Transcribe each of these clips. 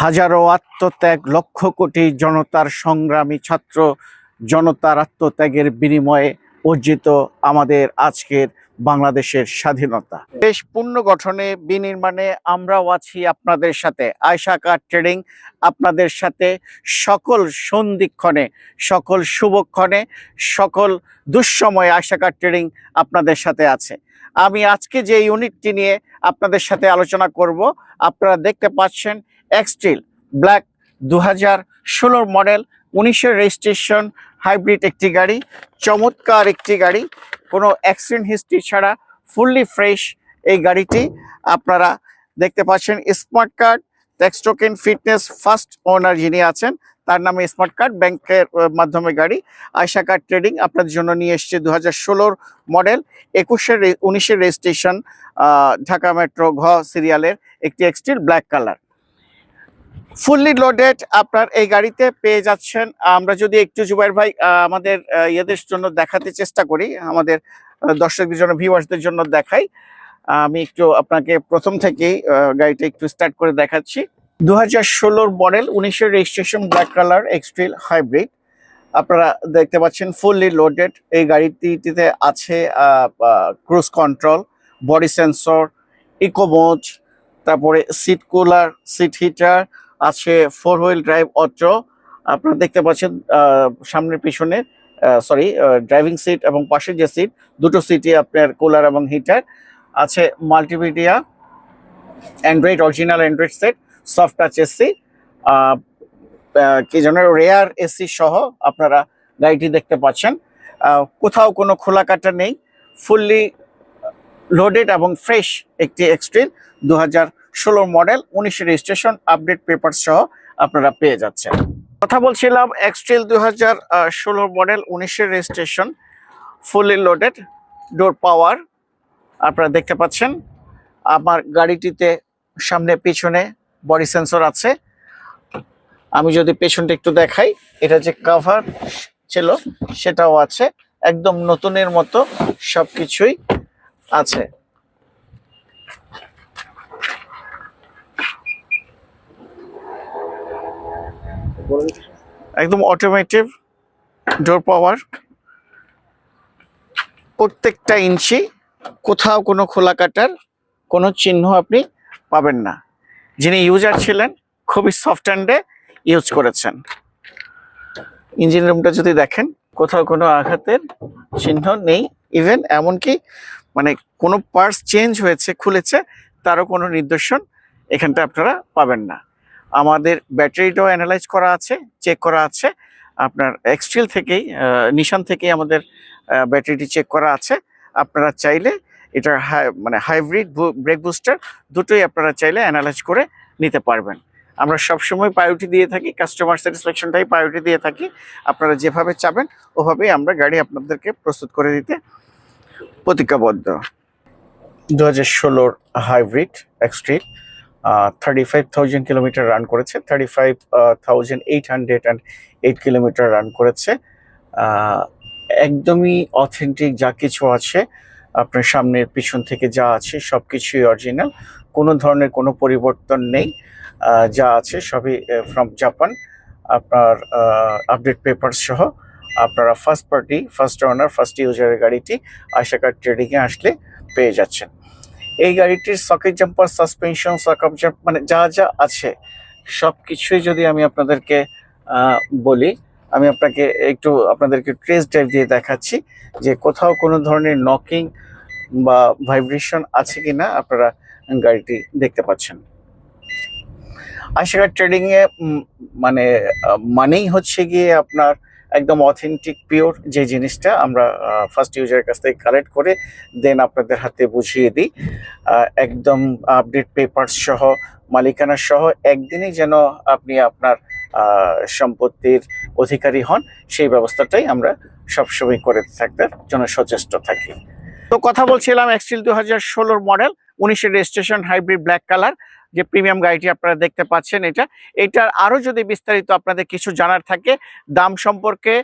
হাজারো আত্মত্যাগ, লক্ষ কোটি জনতার সংগ্রামী ছাত্র জনতার আত্মত্যাগের বিনিময়ে অর্জিত আমাদের আজকের বাংলাদেশের স্বাধীনতা। দেশ পুনর্গঠনে বিনির্মাণে আমরাও আছি আপনাদের সাথে। আয়েশা কার ট্রেডিং আপনাদের সাথে সকল সন্ধিক্ষণে, সকল শুভক্ষণে, সকল দুঃসময়ে আয়েশা কার ট্রেডিং আপনাদের সাথে আছে। আমি আজকে যে ইউনিটটি নিয়ে আপনাদের সাথে আলোচনা করব, আপনারা দেখতে পাচ্ছেন এক্সট্রিল ব্ল্যাক 2016 মডেল, 19-এর রেজিস্ট্রেশন, হাইব্রিড একটি গাড়ি, চমৎকার একটি গাড়ি, কোনো অ্যাক্সিডেন্ট হিস্ট্রি ছাড়া ফুললি ফ্রেশ এই গাড়িটি আপনারা দেখতে পাচ্ছেন। Smart card, tax token, fitness, first owner যিনি আছেন তার নামে স্মার্ট কার্ড, ব্যাংকের মাধ্যমে গাড়ি। আয়েশা কার ট্রেডিং আপনাদের জন্য নিয়ে এসছে 2016 মডেল, 19-এর রেজিস্ট্রেশন, ঢাকা মেট্রো ঘ সিরিয়ালের একটি এক্সট্রিল ব্ল্যাক কালার, ফুললি লোডেড আপনার এই গাড়িতে পেয়ে যাচ্ছেন। আমরা যদি একটু জুবাইর ভাই আমাদের ইয়েদের জন্য দেখাতে চেষ্টা করি, আমাদের দর্শকদের জন্য, ভিউয়ার্সদের জন্য দেখাই। আমি একটু আপনাকে প্রথম থেকেই গাড়িটা একটু স্টার্ট করে দেখাচ্ছি। 2016 মডেল, 19-এর registration, black colour, X-Trail hybrid আপনারা দেখতে পাচ্ছেন, ফুললি লোডেড। এই গাড়িটিতে আছে cruise control, body sensor, eco mode, তারপরে সিট কুলার, সিট হিটার আছে, 4 হুইল ড্রাইভ অটো। আপনারা দেখতে পাচ্ছেন সামনের পিছনে ড্রাইভিং সিট এবং পাশের যে সিট, দুটো সিটই আপনার কুলার এবং হিটার আছে। Multimedia, Android, original Android set, soft touch AC, কি যেন রেয়ার এসি সহ আপনারা গাড়িটি দেখতে পাচ্ছেন। কোথাও কোনো খোলা কাটা নেই, ফুললি লোডেড এবং ফ্রেশ একটি এক্সট্রিল 2016 মডেল, 19-এর রেজিস্ট্রেশন, আপডেট পেপার সহ আপনারা পেয়ে যাচ্ছেন। কথা বলছিলাম এক্সট্রিল 2016 মডেল, 19-এর রেজিস্ট্রেশন, ফুললি লোডেড, ডোর পাওয়ার আপনারা দেখতে পাচ্ছেন। আমার গাড়িটিতে সামনে পিছনে বডি সেন্সর আছে। আমি যদি পেছনটা একটু দেখাই, এটা যে কভার ছিল সেটাও আছে, একদম নতুনের মতো সবকিছুই আছে। একদম অটোমেটিভ ডোর পাওয়ার, প্রত্যেকটা ইঞ্চি, কোথাও কোনো খোলা কাটার কোনো চিহ্ন আপনি পাবেন না। যিনি ইউজার ছিলেন খুবই সফট হ্যান্ডে ইউজ করেছেন। ইঞ্জিন রুমটা যদি দেখেন, কোথাও কোনো আঘাতের চিহ্ন নেই। ইভেন এমনকি মানে কোনো পার্টস চেঞ্জ হয়েছে, খুলেছে, তারও কোনো নিদর্শন এখানটা আপনারা পাবেন না। আমাদের ব্যাটারিটাও অ্যানালাইজ করা আছে, চেক করা আছে। আপনার এক্সট্রিল থেকেই, নিশান থেকেই আমাদের ব্যাটারিটি চেক করা আছে। আপনারা চাইলে এটা হাইব্রিড ব্রেক বুস্টার দুটোই আপনারা চাইলে অ্যানালাইজ করে নিতে পারবেন। আমরা সবসময় প্রায়োরিটি দিয়ে থাকি, কাস্টমার স্যাটিসফ্যাকশনটাই প্রায়োরিটি দিয়ে থাকি। আপনারা যেভাবে চাবেন ওভাবেই আমরা গাড়ি আপনাদেরকে প্রস্তুত করে দিতে প্রতিজ্ঞাবদ্ধ। 2016 হাইব্রিড এক্সট্রিল 35,000 কিলোমিটার রান করেছে, 35,808 কিলোমিটার রান করেছে। একদমই অথেন্টিক যা কিছু আছে, আপনার সামনের পিছন থেকে যা আছে সব কিছুই অরিজিনাল, কোনো ধরনের কোনো পরিবর্তন নেই। যা আছে সবই ফ্রম জাপান। আপনার আপডেট পেপার সহ আপনারা first party, first owner, first ইউজারের গাড়িটি আয়েশা কার ট্রেডিংয়ে আসলে পেয়ে যাচ্ছেন। এই গাড়িটির সকেট জাম্পার, সাসপেনশন, সকাপ জাম্প, মানে যা যা আছে সব কিছুই যদি আমি আপনাদেরকে বলি, আমি আপনাদেরকে ট্রেস ড্রাইভ দিয়ে দেখাচ্ছি যে কোথাও কোনো ধরনের নকিং বা ভাইব্রেশন আছে কিনা আপনারা গাড়িটি দেখতে পাচ্ছেন। আয়েশা কার ট্রেডিং এ মানেই হচ্ছে গিয়ে আপনার একদম অথেন্টিক পিওর যে জিনিসটা আমরা ফার্স্ট ইউজারের কাছ থেকে কালেক্ট করে দেন আপনাদের হাতে বুঝিয়ে দিই, একদম আপডেট পেপার সহ, মালিকানা সহ, একদিনই যেন আপনি আপনার সম্পত্তির অধিকারী হন, সেই ব্যবস্থাটাই আমরা সবসময় করে থাকার জন্য সচেষ্ট থাকি। তো কথা বলছিলাম এক্সট্রিল 2016 মডেল, 19-এর রেজিস্ট্রেশন, হাইব্রিড ব্ল্যাক কালার যে প্রিমিয়াম গাড়িটি আপনারা দেখতে পাচ্ছেন। এটার আরো যদি বিস্তারিত আপনাদের কিছু জানার থাকে, দাম সম্পর্কে,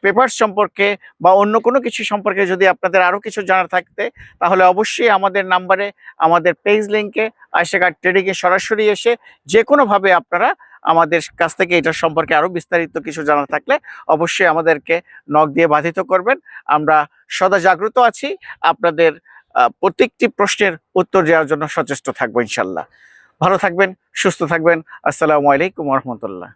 পেপার সম্পর্কে বা অন্য কোনো কিছু সম্পর্কে যদি আপনাদের আরও কিছু জানার থাকতে, তাহলে অবশ্যই আমাদের নাম্বারে, আমাদের পেজ লিঙ্কে আয়শা ট্রেডিংয়ে সরাসরি এসে যে কোনোভাবে আপনারা আমাদের কাছ থেকে এটার সম্পর্কে আরও বিস্তারিত কিছু জানার থাকলে অবশ্যই আমাদেরকে নক দিয়ে বাধিত করবেন। আমরা সদা জাগ্রত আছি, আপনাদের প্রত্যেকটি প্রশ্নের উত্তর দেওয়ার জন্য সচেষ্ট থাকবো ইনশাল্লাহ। ভালো থাকবেন, সুস্থ থাকবেন। আসসালামু আলাইকুম রহমতুল্লাহ।